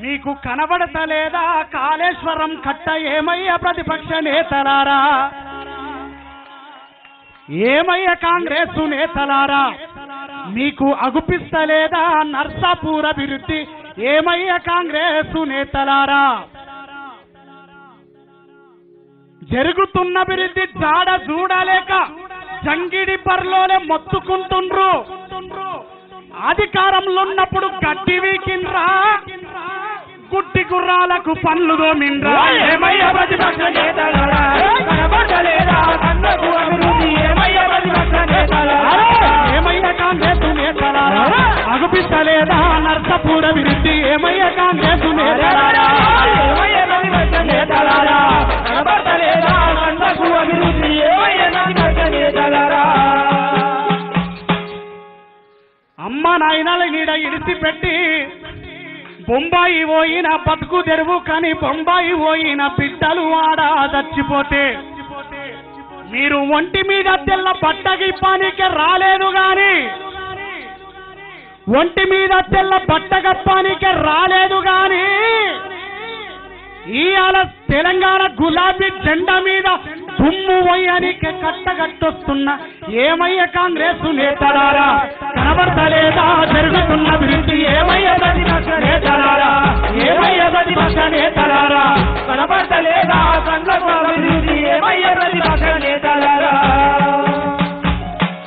మీకు కనబడతలేదా కాళేశ్వరం కట్ట ఏమయ్య ప్రతిపక్ష నేతలారా, ఏమయ్య కాంగ్రెస్ నేతలారా, మీకు అగుపిస్తలేదా నర్సాపూర్ అభివృద్ధి ఏమయ్య కాంగ్రెస్ నేతలారా, జరుగుతున్న అభివృద్ధి జాడ చూడలేక జంగిడి పర్లోనే మొత్తుకుంటుండ్రు, అధికారంలో ఉన్నప్పుడు గడ్డి వీకిండ్రా, గుడ్డి గుర్రాలకు పనులు దోమిండ్రా, ఏమయ్య ప్రతిపక్ష నేతలారా, కనబడలేదా కన్నకు అభివృద్ధి ఏమయ్య ప్రతిపక్ష నేతలారా, ఏమయ్య కాంగ్రెస్ నేతలారా, అగుపిస్తలేదా నర్సాపూర్ అభివృద్ధి ఏమయ్య కాంగ్రెస్ నేతలారా, ఏమయ్య ప్రతిపక్ష నేతలారా, కనబడలేదా కన్నకు అభివృద్ధి ఏమయ్య ప్రతిపక్ష నేతలారా. అమ్మ నాయనల నీడ ఇడిసిపెట్టి బొంబాయి పోయిన బతుకు తెరువు కాని బొంబాయి పోయిన బిడ్డలు ఆడ చచ్చిపోతే మీరు ఒంటి మీద తెల్ల బట్టగిప్పానికే రాలేదు గాని, ఒంటి మీద తెల్ల బట్టగప్పానికే రాలేదు గాని ఇవాళ తెలంగాణ గులాబీ జెండా మీద దుమ్ము పోయానికి కట్టగట్టొస్తున్న ఏమయ్య కాంగ్రెస్ నేతలారా, కనబడతలేదా జరుగుతున్న అభివృద్ధి ఏమయ్య